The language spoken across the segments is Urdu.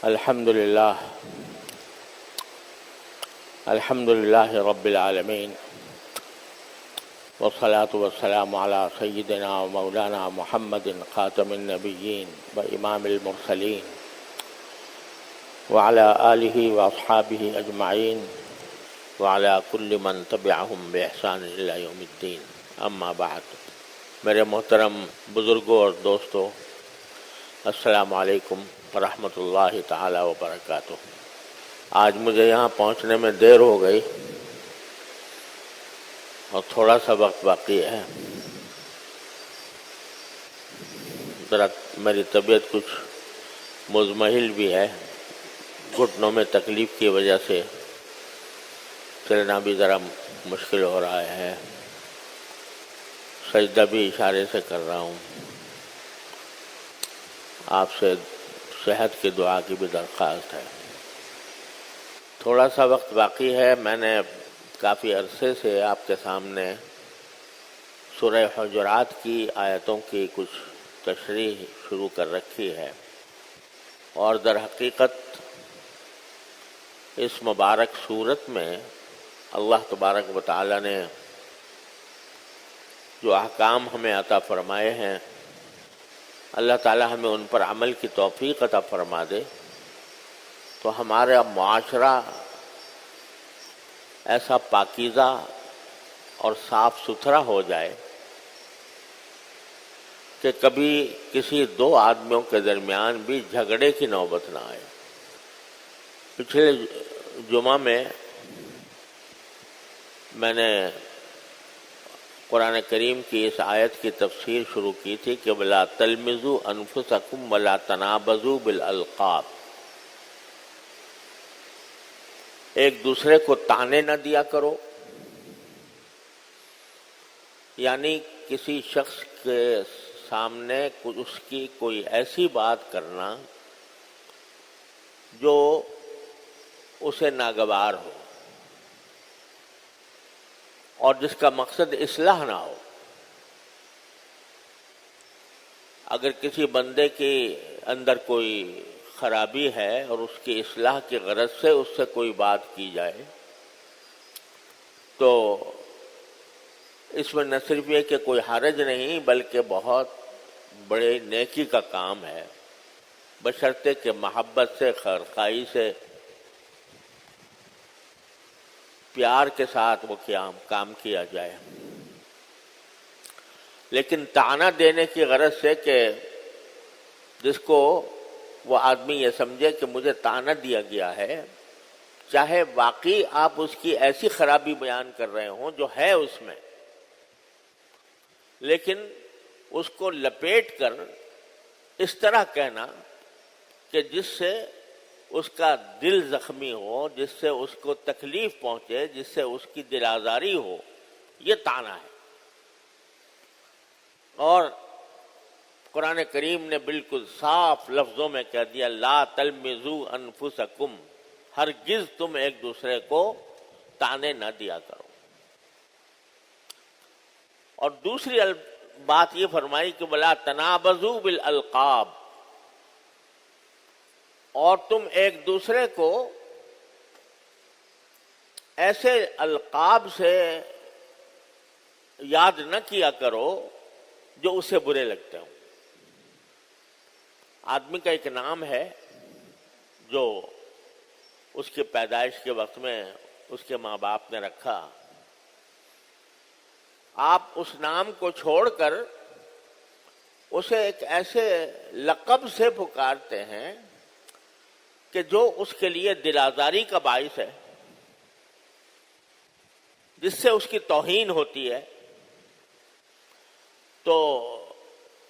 الحمد لله رب العالمين والصلاة والسلام على سيدنا ومولانا محمد خاتم النبيين وإمام المرسلين وعلى آله وأصحابه أجمعين وعلى كل من تبعهم بإحسان إلى يوم الدين اما بعد. میرے محترم بزرگوں اور دوستوں، السلام علیکم ورحمۃ اللہ تعالی وبرکاتہ. آج مجھے یہاں پہنچنے میں دیر ہو گئی اور تھوڑا سا وقت باقی ہے. ذرا میری طبیعت کچھ مضمحل بھی ہے، گھٹنوں میں تکلیف کی وجہ سے چلنا بھی ذرا مشکل ہو رہا ہے. سجدہ بھی اشارے سے کر رہا ہوں. آپ سے صحت کی دعا کی بھی درخواست ہے. تھوڑا سا وقت باقی ہے. میں نے کافی عرصے سے آپ کے سامنے سورہ حجرات کی آیتوں کی کچھ تشریح شروع کر رکھی ہے، اور در حقیقت اس مبارک صورت میں اللہ تبارک و تعالی نے جو احکام ہمیں عطا فرمائے ہیں، اللہ تعالی ہمیں ان پر عمل کی توفیق عطا فرما دے تو ہمارا معاشرہ ایسا پاکیزہ اور صاف ستھرا ہو جائے کہ کبھی کسی دو آدمیوں کے درمیان بھی جھگڑے کی نوبت نہ آئے. پچھلے جمعہ میں نے قرآن کریم کی اس آیت کی تفسیر شروع کی تھی کہ وَلَا تَلْمِزُوا أَنفُسَكُمْ وَلَا تَنَابَزُوا بِالْأَلْقَابِ. ایک دوسرے کو طعنے نہ دیا کرو، یعنی کسی شخص کے سامنے اس کی کوئی ایسی بات کرنا جو اسے ناگوار ہو اور جس کا مقصد اصلاح نہ ہو. اگر کسی بندے کے اندر کوئی خرابی ہے اور اس کی اصلاح کی غرض سے اس سے کوئی بات کی جائے تو اس میں نہ صرف یہ کہ کوئی حرج نہیں بلکہ بہت بڑے نیکی کا کام ہے، بشرطے کہ محبت سے، خیرخواہی سے، پیار کے ساتھ وہ کام کیا جائے. لیکن طعنہ دینے کی غرض سے کہ جس کو وہ آدمی یہ سمجھے کہ مجھے طعنہ دیا گیا ہے، چاہے واقعی آپ اس کی ایسی خرابی بیان کر رہے ہوں جو ہے اس میں، لیکن اس کو لپیٹ کر اس طرح کہنا کہ جس سے اس کا دل زخمی ہو، جس سے اس کو تکلیف پہنچے، جس سے اس کی دل آزاری ہو، یہ طعنہ ہے. اور قرآن کریم نے بالکل صاف لفظوں میں کہہ دیا لا تلمزوا انفسکم، ہرگز تم ایک دوسرے کو طعنے نہ دیا کرو. اور دوسری بات یہ فرمائی کہ ولا تنابزوا بالالقاب، اور تم ایک دوسرے کو ایسے القاب سے یاد نہ کیا کرو جو اسے برے لگتے ہوں. آدمی کا ایک نام ہے جو اس کی پیدائش کے وقت میں اس کے ماں باپ نے رکھا. آپ اس نام کو چھوڑ کر اسے ایک ایسے لقب سے پکارتے ہیں کہ جو اس کے لیے دل آزاری کا باعث ہے، جس سے اس کی توہین ہوتی ہے. تو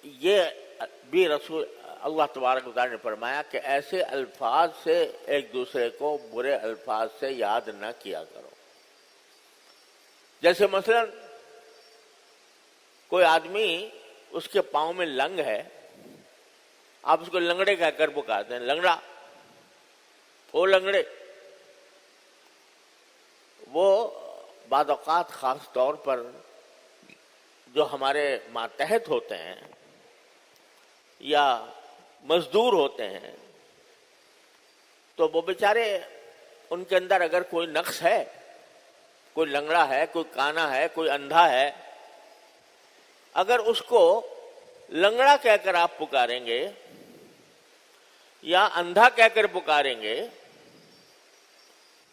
یہ بھی رسول اللہ تبارک و تعالی نے فرمایا کہ ایسے الفاظ سے ایک دوسرے کو برے الفاظ سے یاد نہ کیا کرو. جیسے مثلا کوئی آدمی اس کے پاؤں میں لنگ ہے، آپ اس کو لنگڑے کہہ کر پکارتے ہیں، لنگڑا، او لنگڑے. وہ بعض اوقات خاص طور پر جو ہمارے ماتحت ہوتے ہیں یا مزدور ہوتے ہیں تو وہ بیچارے ان کے اندر اگر کوئی نقص ہے، کوئی لنگڑا ہے، کوئی کانا ہے، کوئی اندھا ہے، اگر اس کو لنگڑا کہہ کر آپ پکاریں گے یا اندھا کہہ کر پکاریں گے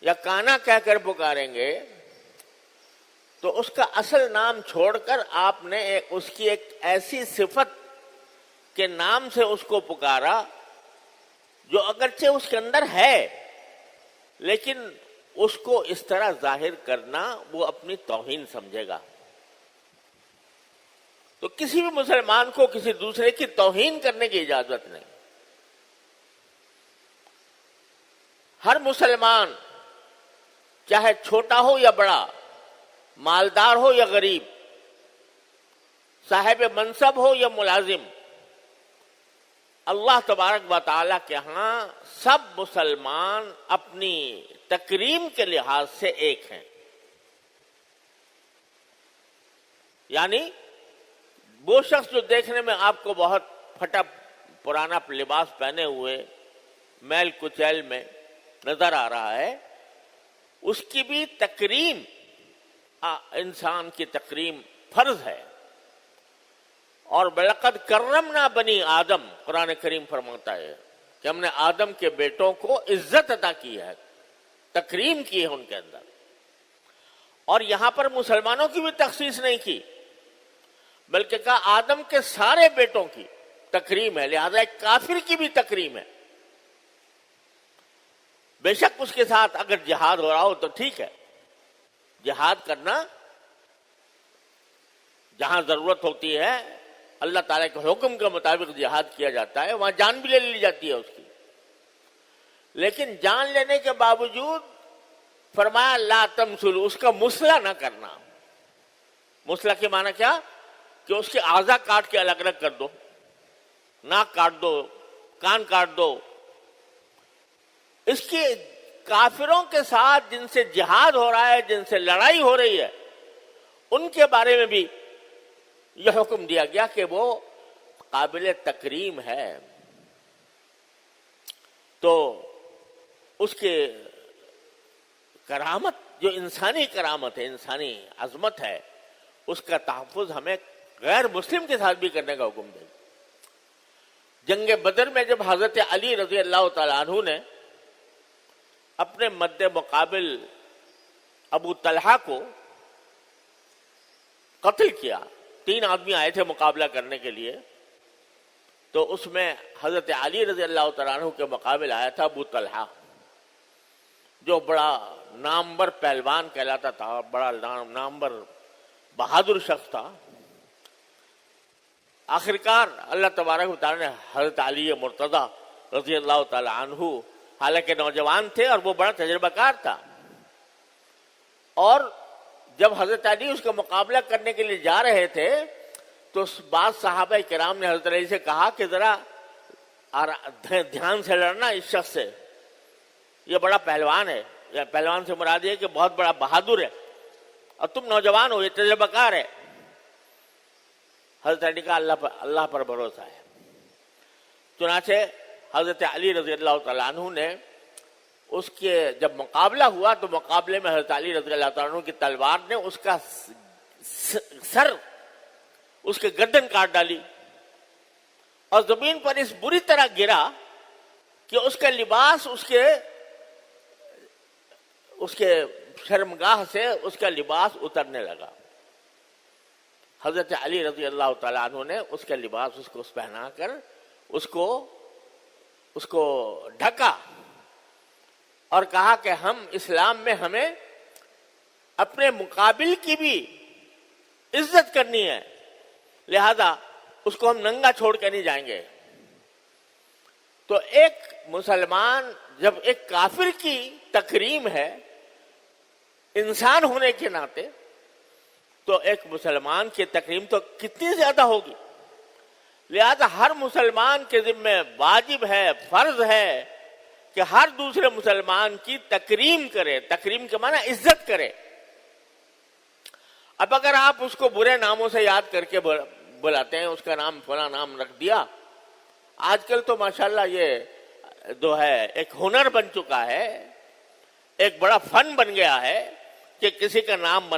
یا کانا کہہ کر پکاریں گے تو اس کا اصل نام چھوڑ کر آپ نے اس کی ایک ایسی صفت کے نام سے اس کو پکارا جو اگرچہ اس کے اندر ہے، لیکن اس کو اس طرح ظاہر کرنا وہ اپنی توہین سمجھے گا۔ تو کسی بھی مسلمان کو کسی دوسرے کی توہین کرنے کی اجازت نہیں۔ ہر مسلمان چاہے چھوٹا ہو یا بڑا، مالدار ہو یا غریب، صاحب منصب ہو یا ملازم، اللہ تبارک و تعالیٰ کے ہاں سب مسلمان اپنی تکریم کے لحاظ سے ایک ہیں۔ یعنی وہ شخص جو دیکھنے میں آپ کو بہت پھٹا پرانا لباس پہنے ہوئے میل کچیل میں نظر آ رہا ہے، اس کی بھی تکریم، انسان کی تکریم فرض ہے۔ اور بَلَقَدْ كَرَّمْنَا بَنِي آدم، قرآن کریم فرماتا ہے کہ ہم نے آدم کے بیٹوں کو عزت عطا کی ہے، تکریم کی ہے ان کے اندر۔ اور یہاں پر مسلمانوں کی بھی تخصیص نہیں کی، بلکہ کہا آدم کے سارے بیٹوں کی تکریم ہے، لہذا ایک کافر کی بھی تکریم ہے۔ بے شک اس کے ساتھ اگر جہاد ہو رہا ہو تو ٹھیک ہے، جہاد کرنا جہاں ضرورت ہوتی ہے، اللہ تعالیٰ کے حکم کے مطابق جہاد کیا جاتا ہے، وہاں جان بھی لے لی جاتی ہے اس کی، لیکن جان لینے کے باوجود فرمایا لا تمثل، اس کا مسئلہ نہ کرنا۔ مسئلہ کے معنی کیا؟ کہ اس کے اعضاء کاٹ کے الگ الگ کر دو، ناک کاٹ دو، کان کاٹ دو۔ اس کی کافروں کے ساتھ جن سے جہاد ہو رہا ہے، جن سے لڑائی ہو رہی ہے، ان کے بارے میں بھی یہ حکم دیا گیا کہ وہ قابل تکریم ہے۔ تو اس کے کرامت، جو انسانی کرامت ہے، انسانی عظمت ہے، اس کا تحفظ ہمیں غیر مسلم کے ساتھ بھی کرنے کا حکم دے۔ جنگ بدر میں جب حضرت علی رضی اللہ تعالیٰ عنہ نے اپنے مد مقابل ابو طلحہ کو قتل کیا، 3 آدمی آئے تھے مقابلہ کرنے کے لیے، تو اس میں حضرت علی رضی اللہ تعالیٰ عنہ کے مقابل آیا تھا ابو طلحہ، جو بڑا نامور پہلوان کہلاتا تھا، بڑا نامور بہادر شخص تھا۔ آخرکار اللہ تبارک و تعالیٰ نے حضرت علی مرتضیٰ رضی اللہ تعالیٰ عنہ، حالانکہ نوجوان تھے اور وہ بڑا تجربہ کار تھا، اور جب حضرت علی اس کا مقابلہ کرنے کے لیے جا رہے تھے تو بعض صحابہ کرام نے حضرت علی سے کہا کہ ذرا دھیان سے لڑنا اس شخص سے، یہ بڑا پہلوان ہے، یا پہلوان سے مراد یہ کہ بہت بڑا بہادر ہے، اور تم نوجوان ہو، یہ تجربہ کار ہے۔ حضرت علی کا اللہ پر بھروسہ ہے۔ چنانچہ حضرت علی رضی اللہ تعالیٰ عنہ نے اس کے جب مقابلہ ہوا تو مقابلے میں حضرت علی رضی اللہ تعالیٰ عنہ کی تلوار نے اس کا سر، اس کے گردن کاٹ ڈالی، اور زمین پر اس بری طرح گرا کہ اس کا لباس اس کے شرمگاہ سے اس کا لباس اترنے لگا۔ حضرت علی رضی اللہ تعالیٰ عنہ نے اس کا لباس اس کو پہنا کر اس کو ڈھکا اور کہا کہ ہم اسلام میں ہمیں اپنے مقابل کی بھی عزت کرنی ہے، لہذا اس کو ہم ننگا چھوڑ کے نہیں جائیں گے۔ تو ایک مسلمان جب ایک کافر کی تکریم ہے انسان ہونے کے ناطے، تو ایک مسلمان کی تکریم تو کتنی زیادہ ہوگی۔ لہذا ہر مسلمان کے ذمہ واجب ہے، فرض ہے کہ ہر دوسرے مسلمان کی تکریم کرے۔ تکریم کے معنی عزت کرے۔ اب اگر آپ اس کو برے ناموں سے یاد کر کے بلاتے ہیں، اس کا نام فلاں نام رکھ دیا، آج کل تو ماشاءاللہ یہ جو ہے ایک ہنر بن چکا ہے، ایک بڑا فن بن گیا ہے کہ کسی کا نام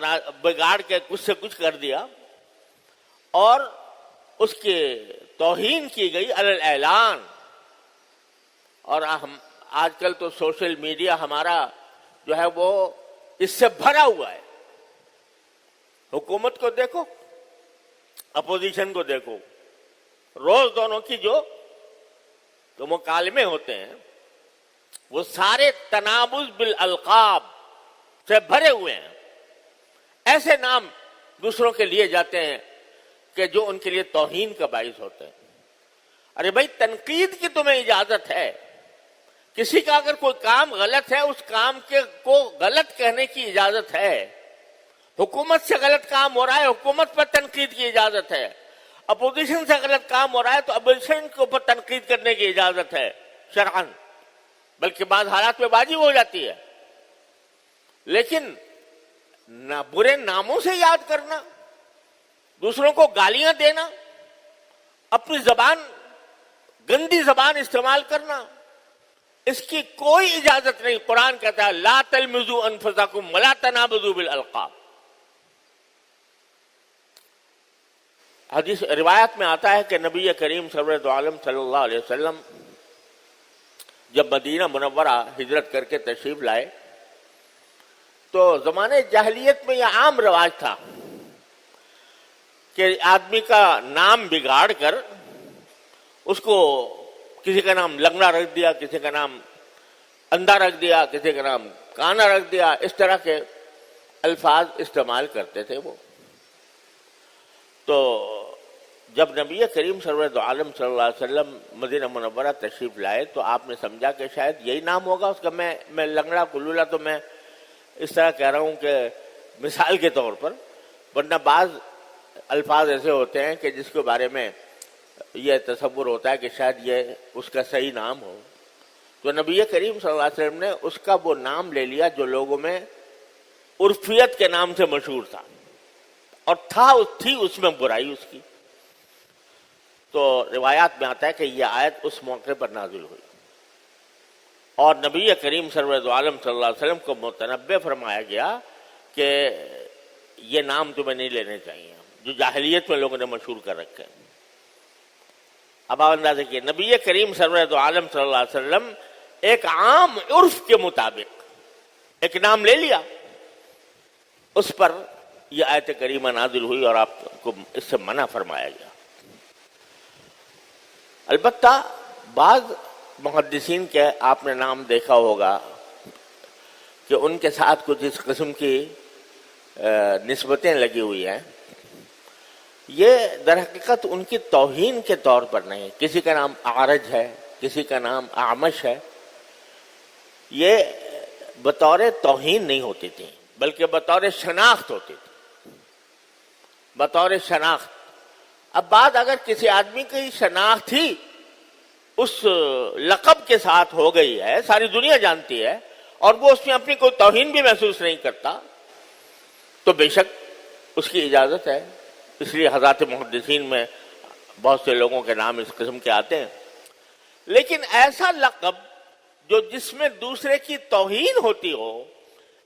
بگاڑ کے کچھ سے کچھ کر دیا اور اس کی توہین کی گئی علی الاعلان. اور ہم آج کل تو سوشل میڈیا ہمارا جو ہے وہ اس سے بھرا ہوا ہے. حکومت کو دیکھو، اپوزیشن کو دیکھو، روز دونوں کی جو مکالمے ہوتے ہیں وہ سارے تنابز بالالقاب سے بھرے ہوئے ہیں. ایسے نام دوسروں کے لیے جاتے ہیں کہ جو ان کے لیے توہین کا باعث ہوتے ہیں. ارے بھائی، تنقید کی تمہیں اجازت ہے. کسی کا اگر کوئی کام غلط ہے اس کام کو غلط کہنے کی اجازت ہے. حکومت سے غلط کام ہو رہا ہے، حکومت پر تنقید کی اجازت ہے. اپوزیشن سے غلط کام ہو رہا ہے تو اپوزیشن کے اوپر تنقید کرنے کی اجازت ہے شرعاً، بلکہ بعض حالات میں واجب ہو جاتی ہے. لیکن برے ناموں سے یاد کرنا، دوسروں کو گالیاں دینا، اپنی زبان، گندی زبان استعمال کرنا، اس کی کوئی اجازت نہیں. قرآن کہتا ہے لا تلمزوا انفسکم ولا تنابزوا بالالقاب. حدیث روایت میں آتا ہے کہ نبی کریم سرور دو عالم صلی اللہ علیہ وسلم جب مدینہ منورہ ہجرت کر کے تشریف لائے تو زمانے جاہلیت میں یہ عام رواج تھا کہ آدمی کا نام بگاڑ کر اس کو کسی کا نام لنگڑا رکھ دیا، کسی کا نام اندھا رکھ دیا، کسی کا نام کانا رکھ دیا. اس طرح کے الفاظ استعمال کرتے تھے وہ. تو جب نبی کریم سرور دو عالم صلی اللہ علیہ وسلم مدینہ منورہ تشریف لائے تو آپ نے سمجھا کہ شاید یہی نام ہوگا اس کا. میں لنگڑا کلولا تو میں اس طرح کہہ رہا ہوں کہ مثال کے طور پر، ورنہ بعض الفاظ ایسے ہوتے ہیں کہ جس کے بارے میں یہ تصور ہوتا ہے کہ شاید یہ اس کا صحیح نام ہو. تو نبی کریم صلی اللہ علیہ وسلم نے اس کا وہ نام لے لیا جو لوگوں میں عرفیت کے نام سے مشہور تھا، اور تھی اس میں برائی اس کی. تو روایات میں آتا ہے کہ یہ آیت اس موقع پر نازل ہوئی اور نبی کریم سرور دو عالم صلی اللہ علیہ وسلم کو متنبہ فرمایا گیا کہ یہ نام تمہیں نہیں لینے چاہیے جو جاہلیت میں لوگوں نے مشہور کر رکھے. اب آپ اندازہ کیے، نبی کریم سرور دو عالم صلی اللہ علیہ وسلم ایک عام عرف کے مطابق ایک نام لے لیا، اس پر یہ آیت کریمہ نازل ہوئی اور آپ کو اس سے منع فرمایا گیا. البتہ بعض محدثین کے آپ نے نام دیکھا ہوگا کہ ان کے ساتھ کچھ اس قسم کی نسبتیں لگی ہوئی ہیں. یہ در حقیقت ان کی توہین کے طور پر نہیں. کسی کا نام اعرج ہے، کسی کا نام اعمش ہے، یہ بطور توہین نہیں ہوتی تھی بلکہ بطور شناخت ہوتی تھی، بطور شناخت. اب بات اگر کسی آدمی کی شناخت ہی اس لقب کے ساتھ ہو گئی ہے، ساری دنیا جانتی ہے، اور وہ اس میں اپنی کوئی توہین بھی محسوس نہیں کرتا، تو بے شک اس کی اجازت ہے. اس لیے حضرات محدثین میں بہت سے لوگوں کے نام اس قسم کے آتے ہیں. لیکن ایسا لقب جو جس میں دوسرے کی توہین ہوتی ہو،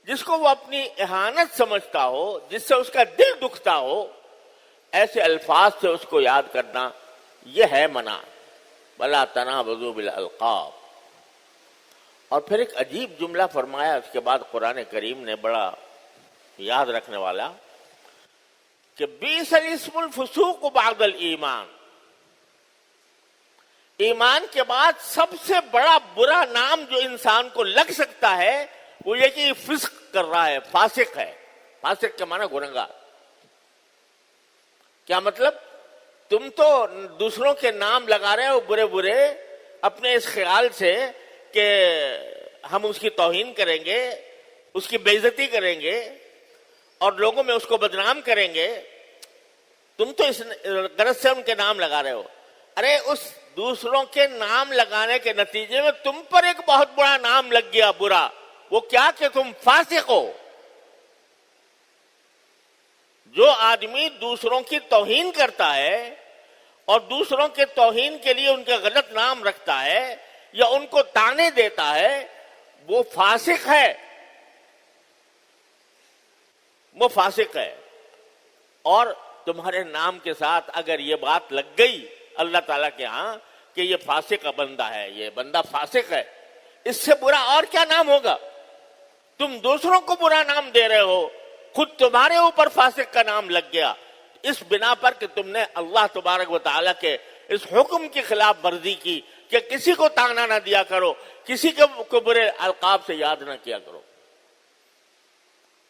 جس کو وہ اپنی اہانت سمجھتا ہو، جس سے اس کا دل دکھتا ہو، ایسے الفاظ سے اس کو یاد کرنا یہ ہے منع. وَلَا تَنَابَزُوا بِالْأَلْقَابِ. اور پھر ایک عجیب جملہ فرمایا اس کے بعد قرآن کریم نے، بڑا یاد رکھنے والا، کہ بِئْسَ الِاسْمُ الْفُسُوقُ بَعْدَ الْإِيمَانِ. ایمان کے بعد سب سے بڑا برا نام جو انسان کو لگ سکتا ہے وہ یہ کہ فسق کر رہا ہے، فاسق ہے. فاسق کے معنی گنہگار. کیا مطلب؟ تم تو دوسروں کے نام لگا رہے ہو برے برے اپنے اس خیال سے کہ ہم اس کی توہین کریں گے، اس کی بے عزتی کریں گے اور لوگوں میں اس کو بدنام کریں گے. تم تو اس غرض سے ان کے نام لگا رہے ہو. ارے اس دوسروں کے نام لگانے کے نتیجے میں تم پر ایک بہت بڑا نام لگ گیا برا. وہ کیا کہ تم فاسق ہو. جو آدمی دوسروں کی توہین کرتا ہے اور دوسروں کے توہین کے لیے ان کا غلط نام رکھتا ہے، یا ان کو تانے دیتا ہے وہ فاسق ہے، وہ فاسق ہے۔ اور تمہارے نام کے ساتھ اگر یہ بات لگ گئی اللہ تعالیٰ کے ہاں کہ یہ فاسق کا بندہ ہے، یہ بندہ فاسق ہے، اس سے برا اور کیا نام ہوگا؟ تم دوسروں کو برا نام دے رہے ہو، خود تمہارے اوپر فاسق کا نام لگ گیا اس بنا پر کہ تم نے اللہ تبارک و تعالیٰ کے اس حکم کی خلاف ورزی کی کہ کسی کو تانا نہ دیا کرو، کسی کو برے القاب سے یاد نہ کیا کرو۔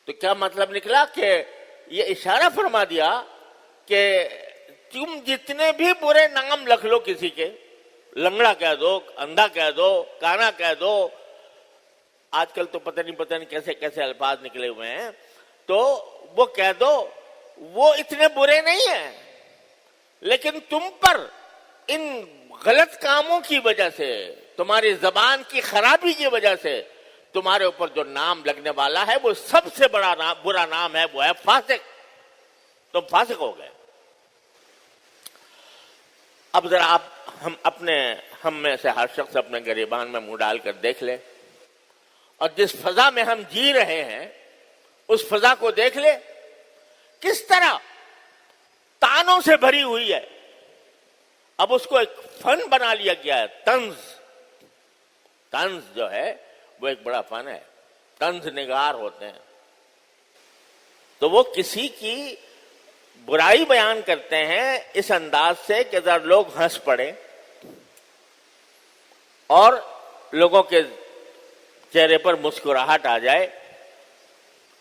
تو کیا مطلب نکلا کہ یہ اشارہ فرما دیا کہ تم جتنے بھی برے نام لکھ لو کسی کے، لنگڑا کہہ دو، اندھا کہہ دو، کانا کہہ دو، آج کل تو پتہ نہیں کیسے کیسے الفاظ نکلے ہوئے ہیں، تو وہ کہہ دو، وہ اتنے برے نہیں ہیں، لیکن تم پر ان غلط کاموں کی وجہ سے، تمہاری زبان کی خرابی کی وجہ سے تمہارے اوپر جو نام لگنے والا ہے وہ سب سے بڑا برا نام ہے، وہ ہے فاسق۔ تم فاسق ہو گئے۔ اب ذرا ہم میں سے ہر شخص اپنے گریبان میں منہ ڈال کر دیکھ لے اور جس فضا میں ہم جی رہے ہیں اس فضا کو دیکھ لے، کس طرح تانوں سے بھری ہوئی ہے۔ اب اس کو ایک فن بنا لیا گیا ہے، طنز جو ہے وہ ایک بڑا فن ہے، طنز نگار ہوتے ہیں، تو وہ کسی کی برائی بیان کرتے ہیں اس انداز سے کہ ذرا لوگ ہنس پڑے اور لوگوں کے چہرے پر مسکراہٹ آ جائے،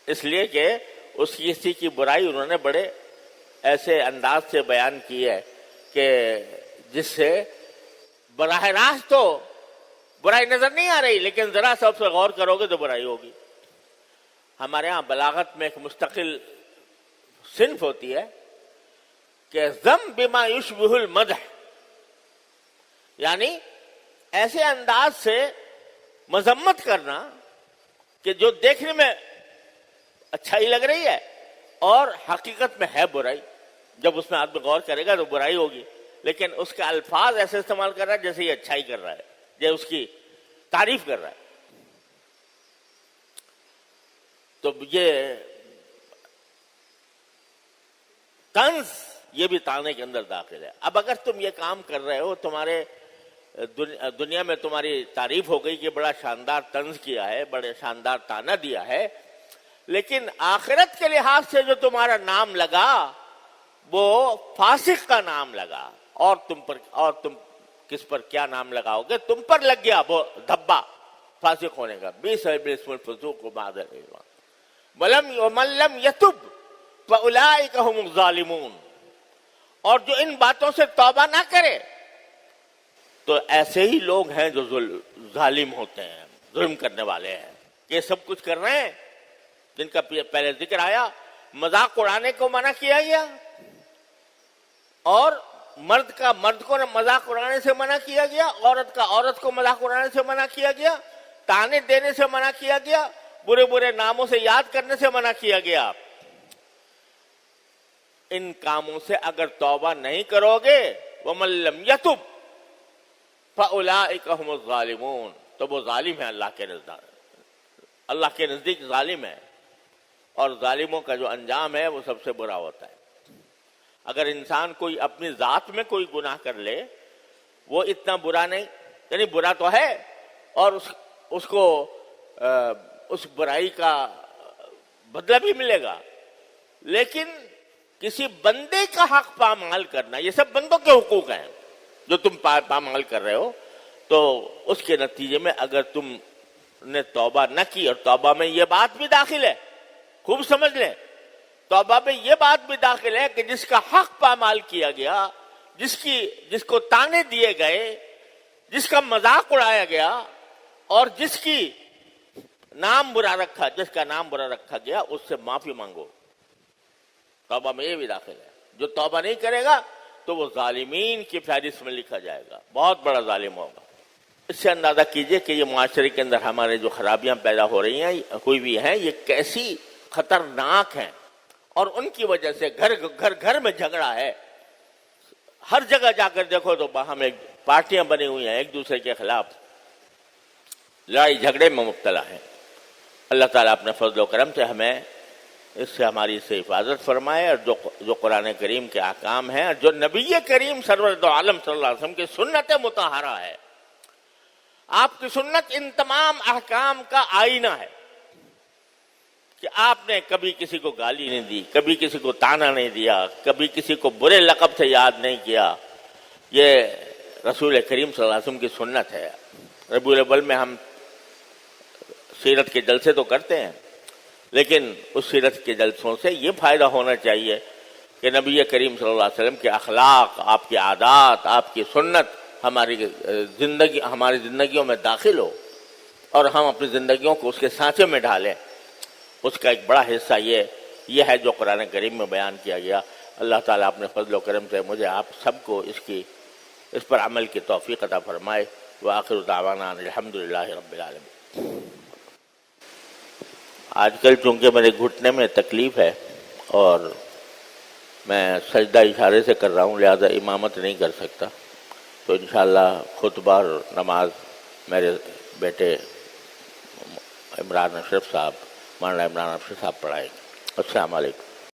اس لیے کہ اس کسی کی برائی انہوں نے بڑے ایسے انداز سے بیان کی ہے کہ جس سے براہ راست تو برائی نظر نہیں آ رہی، لیکن ذرا سا سے غور کرو گے تو برائی ہوگی۔ ہمارے ہاں بلاغت میں ایک مستقل صنف ہوتی ہے کہ ذم بما یشبہ المدح، یعنی ایسے انداز سے مذمت کرنا کہ جو دیکھنے میں اچھائی لگ رہی ہے اور حقیقت میں ہے برائی، جب اس میں آدمی غور کرے گا تو برائی ہوگی، لیکن اس کے الفاظ ایسے استعمال کر رہا ہے جیسے یہ اچھائی کر رہا ہے، جیسے اس کی تعریف کر رہا ہے۔ تو یہ طنز یہ بھی تانے کے اندر داخل ہے۔ اب اگر تم یہ کام کر رہے ہو، تمہارے دنیا میں تمہاری تعریف ہو گئی کہ بڑا شاندار طنز کیا ہے، بڑے شاندار تانا دیا ہے، لیکن آخرت کے لحاظ سے جو تمہارا نام لگا وہ فاسق کا نام لگا، اور تم کس پر کیا نام لگاؤ گے؟ تم پر لگ گیا وہ دھبا فاسق ہونے کا، بیس اسم الفسوق بعد الایمان ومن لم یتب فاولئک هم الظالمون، اور جو ان باتوں سے توبہ نہ کرے تو ایسے ہی لوگ ہیں جو ظالم ہوتے ہیں، ظلم کرنے والے ہیں۔ یہ سب کچھ کر رہے ہیں جن کا پہلے ذکر آیا، مذاق اڑانے کو منع کیا گیا، اور مرد کو مذاق اڑانے سے منع کیا گیا، عورت کو مذاق اڑانے سے منع کیا گیا، تانے دینے سے منع کیا گیا، برے برے ناموں سے یاد کرنے سے منع کیا گیا۔ ان کاموں سے اگر توبہ نہیں کرو گے، وَمَن لَّمْ يَتُبْ فَأُولَٰئِكَ هُمُ الظَّالِمُونَ، تو وہ ظالم ہے، اللہ کے نزدیک ظالم ہے، اور ظالموں کا جو انجام ہے وہ سب سے برا ہوتا ہے۔ اگر انسان کوئی اپنی ذات میں کوئی گناہ کر لے وہ اتنا برا نہیں، یعنی برا تو ہے، اور اس کو اس برائی کا بدلہ بھی ملے گا، لیکن کسی بندے کا حق پامال کرنا، یہ سب بندوں کے حقوق ہیں جو تم پامال کر رہے ہو، تو اس کے نتیجے میں اگر تم نے توبہ نہ کی، اور توبہ میں یہ بات بھی داخل ہے، خوب سمجھ لیں، توبہ میں یہ بات بھی داخل ہے کہ جس کا حق پامال کیا گیا، جس کو تانے دیے گئے، جس کا مذاق اڑایا گیا، اور جس کا نام برا رکھا گیا، اس سے معافی مانگو۔ توبہ میں یہ بھی داخل ہے۔ جو توبہ نہیں کرے گا تو وہ ظالمین کی فہرست میں لکھا جائے گا، بہت بڑا ظالم ہوگا۔ اس سے اندازہ کیجئے کہ یہ معاشرے کے اندر ہمارے جو خرابیاں پیدا ہو رہی ہیں، ہوئی بھی ہیں، یہ کیسی خطرناک ہیں، اور ان کی وجہ سے گھر میں جھگڑا ہے۔ ہر جگہ جا کر دیکھو تو باہم ایک پارٹیاں بنی ہوئی ہیں ایک دوسرے کے خلاف، لڑائی جھگڑے میں مبتلا ہیں۔ اللہ تعالیٰ اپنے فضل و کرم سے ہمیں اس سے ہماری سے حفاظت فرمائے، اور جو قرآن کریم کے احکام ہیں اور جو نبی کریم سرور دو عالم صلی اللہ علیہ وسلم کی سنت مطہرہ ہے، آپ کی سنت ان تمام احکام کا آئینہ ہے کہ آپ نے کبھی کسی کو گالی نہیں دی، کبھی کسی کو طعنہ نہیں دیا، کبھی کسی کو برے لقب سے یاد نہیں کیا۔ یہ رسول کریم صلی اللہ علیہ وسلم کی سنت ہے۔ ربیع الاول میں ہم سیرت کے جلسے تو کرتے ہیں، لیکن اس سیرت کے جلسوں سے یہ فائدہ ہونا چاہیے کہ نبی کریم صلی اللہ علیہ وسلم کے اخلاق، آپ کی عادات، آپ کی سنت ہماری زندگیوں میں داخل ہو، اور ہم اپنی زندگیوں کو اس کے سانچے میں ڈالیں۔ اس کا ایک بڑا حصہ یہ ہے جو قرآن کریم میں بیان کیا گیا۔ اللہ تعالیٰ اپنے فضل و کرم سے مجھے آپ سب کو اس پر عمل کی توفیق عطا فرمائے۔ وآخر دعوانا الحمدللہ رب العالمین۔ آج کل چونکہ میرے گھٹنے میں تکلیف ہے اور میں سجدہ اشارے سے کر رہا ہوں، لہذا امامت نہیں کر سکتا، تو انشاءاللہ خطبہ اور نماز میرے بیٹے عمران اشرف صاحب، مولانا عمران اشرف صاحب پڑھائیں گے۔ السلام علیکم۔